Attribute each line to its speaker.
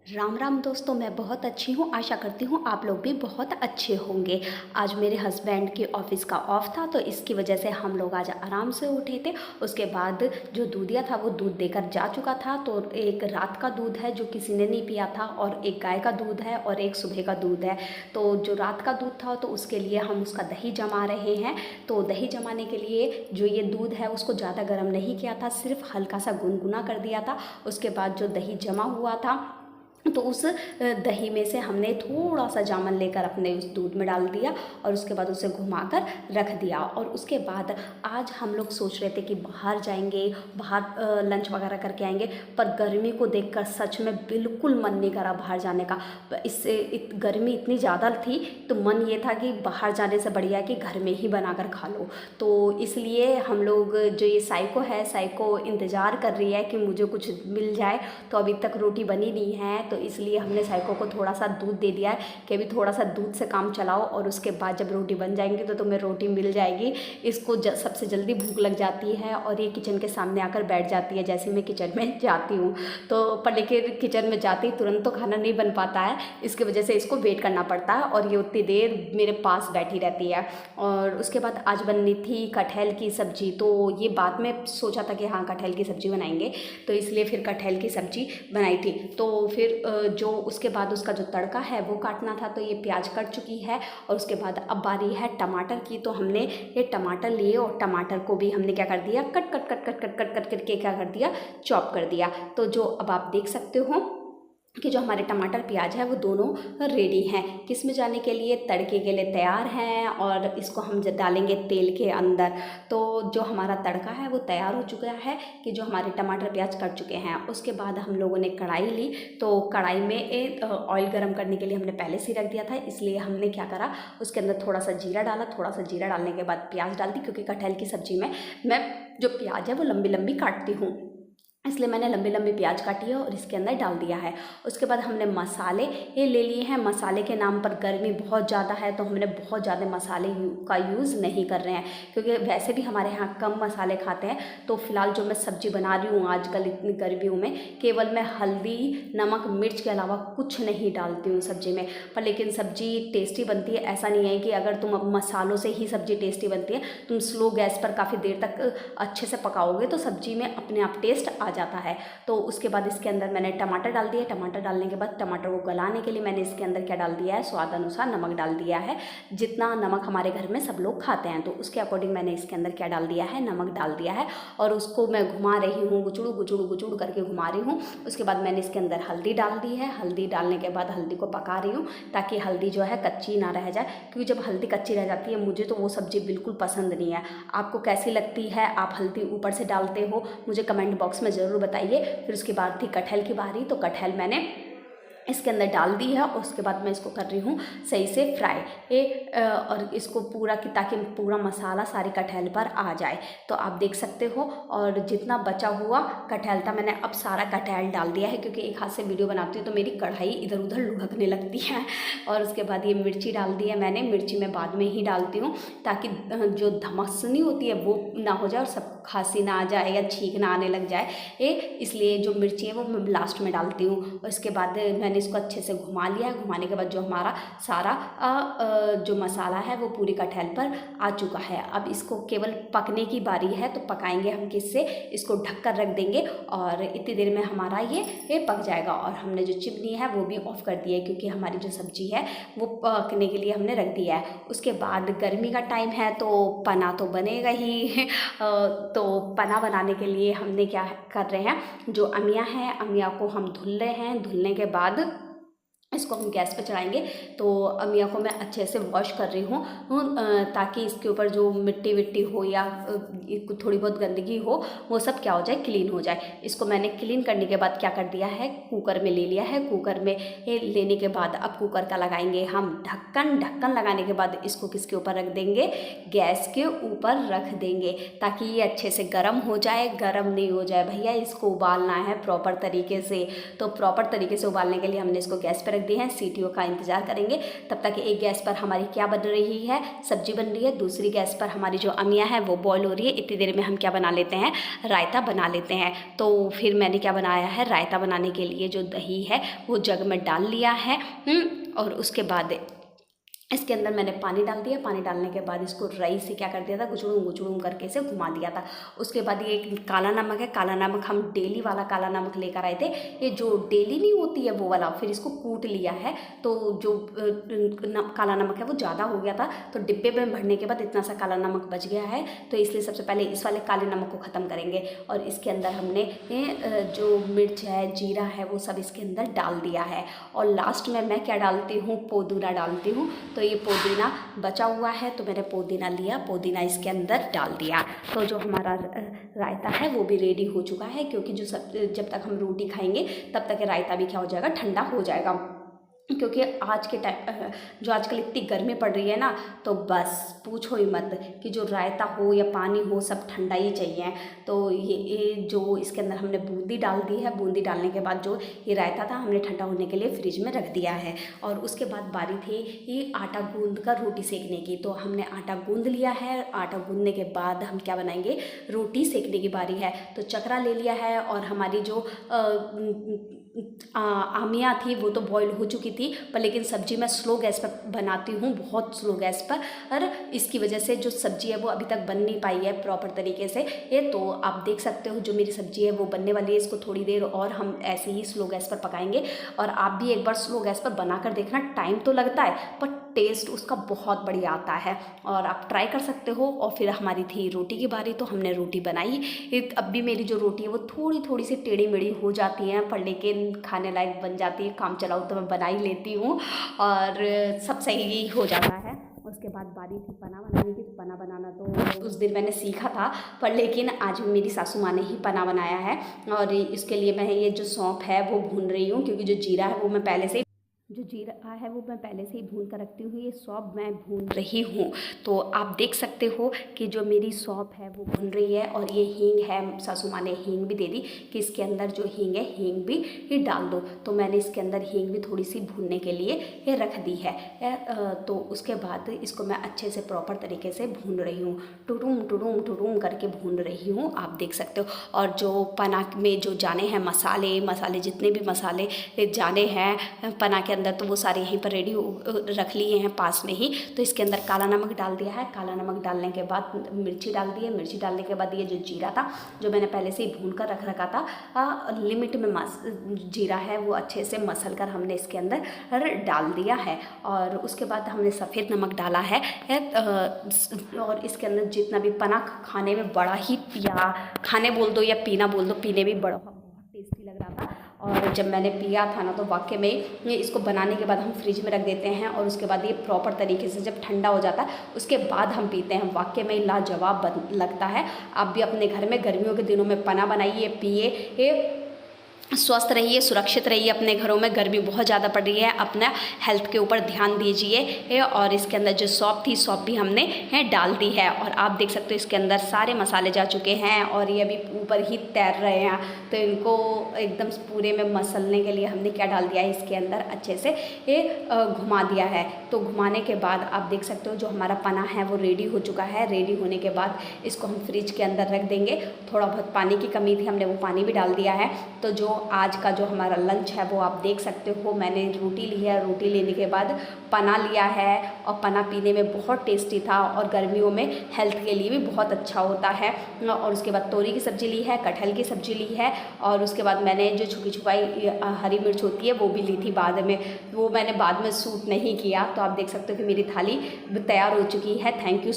Speaker 1: राम राम दोस्तों, मैं बहुत अच्छी हूँ। आशा करती हूँ आप लोग भी बहुत अच्छे होंगे। आज मेरे हस्बैंड के ऑफिस का ऑफ था, तो इसकी वजह से हम लोग आज आराम से उठे थे। उसके बाद जो दूधिया था वो दूध देकर जा चुका था। तो एक रात का दूध है जो किसी ने नहीं पिया था, और एक गाय का दूध है और एक सुबह का दूध है। तो जो रात का दूध था तो उसके लिए हम उसका दही जमा रहे हैं। तो दही जमाने के लिए जो ये दूध है उसको ज़्यादा गर्म नहीं किया था, सिर्फ हल्का सा गुनगुना कर दिया था। उसके बाद जो दही जमा हुआ था तो उस दही में से हमने थोड़ा सा जामन लेकर अपने उस दूध में डाल दिया, और उसके बाद उसे घुमाकर रख दिया। और उसके बाद आज हम लोग सोच रहे थे कि बाहर जाएंगे, बाहर लंच वगैरह करके आएंगे, पर गर्मी को देखकर सच में बिल्कुल मन नहीं करा बाहर जाने का। इससे गर्मी इतनी ज़्यादा थी तो मन ये था कि बाहर जाने से बढ़िया कि घर में ही बनाकर खा लो। तो इसलिए हम लोग, जो ये साइको इंतज़ार कर रही है कि मुझे कुछ मिल जाए। तो अभी तक रोटी बनी नहीं है, तो इसलिए हमने साइको को थोड़ा सा दूध दे दिया है कि अभी थोड़ा सा दूध से काम चलाओ, और उसके बाद जब रोटी बन जाएंगी तो तुम्हें रोटी मिल जाएगी। इसको सबसे जल्दी भूख लग जाती है और ये किचन के सामने आकर बैठ जाती है जैसे मैं किचन में जाती हूँ। तो पर लेकिन किचन में जाते ही तुरंत तो खाना नहीं बन पाता है, इसकी वजह से इसको वेट करना पड़ता है, और ये उतनी देर मेरे पास बैठी रहती है। और उसके बाद आज बननी थी कटहल की सब्ज़ी। तो ये बाद में सोचा था कि हाँ कटहल की सब्ज़ी बनाएंगे, तो इसलिए फिर कटहल की सब्ज़ी बनाई थी। तो फिर जो उसके बाद उसका जो तड़का है वो काटना था, तो ये प्याज कट चुकी है। और उसके बाद अब बारी है टमाटर की। तो हमने ये टमाटर लिए और टमाटर को भी हमने क्या कर दिया, cut cut cut cut cut cut cut करके क्या कर दिया, चॉप कर दिया। तो जो अब आप देख सकते हो कि जो हमारे टमाटर प्याज है वो दोनों रेडी हैं किस में जाने के लिए, तड़के के लिए तैयार हैं। और इसको हम डालेंगे तेल के अंदर। तो जो हमारा तड़का है वो तैयार हो चुका है, कि जो हमारे टमाटर प्याज कट चुके हैं। उसके बाद हम लोगों ने कढ़ाई ली, तो कढ़ाई में ऑयल गर्म करने के लिए हमने पहले से रख दिया था। इसलिए हमने क्या करा, उसके अंदर थोड़ा सा जीरा डाला, थोड़ा सा जीरा डालने के बाद प्याज डाल दी, क्योंकि कटहल की सब्ज़ी में मैं जो प्याज है वो लंबी लंबी काटती हूँ, इसलिए मैंने लंबी लंबी प्याज काटी है और इसके अंदर डाल दिया है। उसके बाद हमने मसाले ये ले लिए हैं। मसाले के नाम पर, गर्मी बहुत ज़्यादा है तो हमने बहुत ज़्यादा मसाले का यूज़ नहीं कर रहे हैं, क्योंकि वैसे भी हमारे यहाँ कम मसाले खाते हैं। तो फिलहाल जो मैं सब्ज़ी बना रही हूँ आजकल इतनी गर्मियों में, केवल मैं हल्दी नमक मिर्च के अलावा कुछ नहीं डालती हूँ सब्ज़ी में। पर लेकिन सब्ज़ी टेस्टी बनती है। ऐसा नहीं है कि अगर तुम मसालों से ही सब्ज़ी टेस्टी बनती है, तुम स्लो गैस पर काफ़ी देर तक अच्छे से पकाओगे तो सब्ज़ी में अपने आप टेस्ट आ जाता है। तो उसके बाद इसके अंदर मैंने टमाटर डाल दिया। टमाटर डालने के बाद टमाटर को गलाने के लिए मैंने इसके अंदर क्या डाल दिया है, स्वाद अनुसार नमक डाल दिया है। जितना नमक हमारे घर में सब लोग खाते हैं तो उसके अकॉर्डिंग मैंने इसके अंदर क्या डाल दिया है, नमक डाल दिया है। और उसको मैं घुमा रही हूँ, गुचड़ू गुचड़ू गुचड़ू करके घुमा रही हूँ। उसके बाद मैंने इसके अंदर हल्दी डाल दी है। हल्दी डालने के बाद हल्दी को पका रही हूँ, ताकि हल्दी जो है कच्ची ना रह जाए, क्योंकि जब हल्दी कच्ची रह जाती है मुझे तो वो सब्ज़ी बिल्कुल पसंद नहीं है। आपको कैसी लगती है, आप हल्दी ऊपर से डालते हो, मुझे कमेंट बॉक्स में ज़रूर बताइए। फिर उसके बाद थी कटहल की बारी। तो कटहल मैंने इसके अंदर डाल दी है, और उसके बाद मैं इसको कर रही हूँ सही से फ्राई और इसको पूरा कि ताकि पूरा मसाला सारी कटहल पर आ जाए। तो आप देख सकते हो, और जितना बचा हुआ कटहल था मैंने अब सारा कटहल डाल दिया है, क्योंकि एक हाथ से वीडियो बनाती हूँ तो मेरी कढ़ाई इधर उधर लुढ़कने लगती है। और उसके बाद ये मिर्ची डाल दी है मैंने। मिर्ची मैं बाद में ही डालती हूँ, ताकि जो धमसनी होती है वो ना हो जाए और सब खांसी ना आ जाए या छींक ना आने लग जाए। इसलिए जो मिर्ची है वो मैं लास्ट में डालती हूँ। उसके बाद मैंने इसको अच्छे से घुमा लिया है। घुमाने के बाद जो हमारा सारा जो मसाला है वो पूरी कटहल पर आ चुका है। अब इसको केवल पकने की बारी है, तो पकाएंगे हम किससे, इसको ढक कर रख देंगे और इतनी देर में हमारा ये पक जाएगा। और हमने जो चिमनी है वो भी ऑफ कर दी है, क्योंकि हमारी जो सब्जी है वो पकने के लिए हमने रख दिया है। उसके बाद गर्मी का टाइम है तो पना तो बनेगा ही। तो पना बनाने के लिए हमने क्या कर रहे हैं, जो अमिया है अमिया को हम धुल रहे हैं। धुलने के बाद इसको हम गैस पे चढ़ाएंगे। तो अमिया को मैं अच्छे से वॉश कर रही हूँ, ताकि इसके ऊपर जो मिट्टी विट्टी हो या थोड़ी बहुत गंदगी हो वो सब क्या हो जाए, क्लीन हो जाए। इसको मैंने क्लीन करने के बाद क्या कर दिया है, कुकर में ले लिया है। कुकर में लेने के बाद अब कुकर का लगाएंगे हम ढक्कन। ढक्कन लगाने के बाद इसको किसके ऊपर रख देंगे, गैस के ऊपर रख देंगे, ताकि ये अच्छे से गर्म हो जाए। गर्म नहीं हो जाए भैया, इसको उबालना है प्रॉपर तरीके से। तो प्रॉपर तरीके से उबालने के लिए हमने इसको गैस पर रख दिए हैं, सीटियों का इंतज़ार करेंगे। तब तक एक गैस पर हमारी क्या बन रही है, सब्जी बन रही है, दूसरी गैस पर हमारी जो अमिया है वो बॉयल हो रही है। इतनी देर में हम क्या बना लेते हैं, रायता बना लेते हैं। तो फिर मैंने क्या बनाया है, रायता बनाने के लिए जो दही है वो जग में डाल लिया है। और उसके बाद इसके अंदर मैंने पानी डाल दिया। पानी डालने के बाद इसको रई से क्या कर दिया था, गुचड़ूम करके इसे घुमा दिया था। उसके बाद ये एक काला नमक है, काला नमक हम डेली वाला काला नमक लेकर आए थे, ये जो डेली नहीं होती है वो वाला। फिर इसको कूट लिया है, तो जो काला नमक है वो ज़्यादा हो गया था, तो डिब्बे में भरने के बाद इतना सा काला नमक बच गया है। तो इसलिए सबसे पहले इस वाले काले नमक को ख़त्म करेंगे। और इसके अंदर हमने जो मिर्च है, जीरा है, वो सब इसके अंदर डाल दिया है। और लास्ट में मैं क्या डालती हूँ, पुदीना डालती हूँ। तो ये पुदीना बचा हुआ है, तो मैंने पुदीना लिया, पुदीना इसके अंदर डाल दिया। तो जो हमारा रायता है वो भी रेडी हो चुका है, क्योंकि जब तक हम रोटी खाएंगे तब तक रायता भी क्या हो जाएगा, ठंडा हो जाएगा। क्योंकि आज के टाइम जो आजकल इतनी गर्मी पड़ रही है ना, तो बस पूछो ही मत कि जो रायता हो या पानी हो सब ठंडा ही चाहिए। तो ये जो इसके अंदर हमने बूंदी डाल दी है, बूंदी डालने के बाद जो ये रायता था हमने ठंडा होने के लिए फ्रिज में रख दिया है। और उसके बाद बारी थी ये आटा गूंद कर रोटी सेकने की। तो हमने आटा गूंद लिया है, आटा गूंदने के बाद हम क्या बनाएंगे, रोटी सेकने की बारी है। तो चकरा ले लिया है, और हमारी जो आमिया थी वो तो बॉईल हो चुकी थी, पर लेकिन सब्जी मैं स्लो गैस पर बनाती हूँ, बहुत स्लो गैस पर। और इसकी वजह से जो सब्जी है वो अभी तक बन नहीं पाई है प्रॉपर तरीके से। ये तो आप देख सकते हो जो मेरी सब्जी है वो बनने वाली है। इसको थोड़ी देर और हम ऐसे ही स्लो गैस पर पकाएंगे। और आप भी एक बार स्लो गैस पर बना कर देखना, टाइम तो लगता है पर टेस्ट उसका बहुत बढ़िया आता है, और आप ट्राई कर सकते हो। और फिर हमारी थी रोटी की बारी, तो हमने रोटी बनाई। अब भी मेरी जो रोटी है वो थोड़ी सी टेढ़ी मेढ़ी हो जाती है, पर लेकिन खाने लायक बन जाती है। काम चलाओ तो मैं बना ही लेती हूँ, और सब सही हो जाता है। उसके बाद बारी थी पना बनाने की। तो पना बनाना तो उस दिन मैंने सीखा था, पर लेकिन आज मेरी सासू माँ ने ही पना बनाया है। और इसके लिए मैं ये जो सौंफ है वो भून रही हूँ, क्योंकि जो जीरा है वो मैं पहले से ही भून कर रखती हूँ। ये सौंफ मैं भून रही हूँ। तो आप देख सकते हो कि जो मेरी सौंफ है वो भून रही है। और ये हींग है, सासू माँ ने हींग भी दे दी कि इसके अंदर जो हींग है हींग भी ही डाल दो। तो मैंने इसके अंदर हींग भी थोड़ी सी भूनने के लिए ये रख दी है। तो उसके बाद इसको मैं अच्छे से प्रॉपर तरीके से भून रही हूँ, टुडूम करके भून रही हूँ, आप देख सकते हो। और जो पना में जो जाने हैं मसाले जितने भी मसाले जाने हैं पना के अंदर, तो वो सारे यहीं पर रेडी रख लिए हैं पास में ही। तो इसके अंदर काला नमक डाल दिया है। काला नमक डालने के बाद मिर्ची डाल दी है। मिर्ची डालने के बाद ये जो जीरा था जो मैंने पहले से ही भून कर रख रखा था, लिमिट में जीरा है वो अच्छे से मसल कर हमने इसके अंदर डाल दिया है। और उसके बाद हमने सफ़ेद नमक डाला है। और इसके अंदर जितना भी पना खाने में बड़ा ही, या खाने बोल दो या पीना बोल दो, पीने भी बहुत टेस्टी लग रहा था। और जब मैंने पिया था ना, तो वाकई में इसको बनाने के बाद हम फ्रिज में रख देते हैं, और उसके बाद ये प्रॉपर तरीके से जब ठंडा हो जाता है उसके बाद हम पीते हैं। वाकई में लाजवाब लगता है। आप भी अपने घर में गर्मियों के दिनों में पना बनाइए, पिए, स्वस्थ रहिए, सुरक्षित रहिए अपने घरों में। गर्मी बहुत ज़्यादा पड़ रही है, अपना हेल्थ के ऊपर ध्यान दीजिए। और इसके अंदर जो सौंफ थी, सौंफ भी हमने डाल दी है। और आप देख सकते हो इसके अंदर सारे मसाले जा चुके हैं, और ये अभी ऊपर ही तैर रहे हैं। तो इनको एकदम पूरे में मसलने के लिए हमने क्या डाल दिया है, इसके अंदर अच्छे से ये घुमा दिया है। तो घुमाने के बाद आप देख सकते हो जो हमारा पना है वो रेडी हो चुका है। रेडी होने के बाद इसको हम फ्रिज के अंदर रख देंगे। थोड़ा बहुत पानी की कमी थी, हमने वो पानी भी डाल दिया है। तो जो आज का जो हमारा लंच है वो आप देख सकते हो। मैंने रोटी ली है, रोटी लेने के बाद पना लिया है, और पना पीने में बहुत टेस्टी था, और गर्मियों में हेल्थ के लिए भी बहुत अच्छा होता है। और उसके बाद तोरी की सब्ज़ी ली है, कटहल की सब्ज़ी ली है, और उसके बाद मैंने जो छुपाई हरी मिर्च होती है वो भी ली थी बाद में। वो मैंने बाद में सूट नहीं किया। तो आप देख सकते हो कि मेरी थाली तैयार हो चुकी है। Thank you.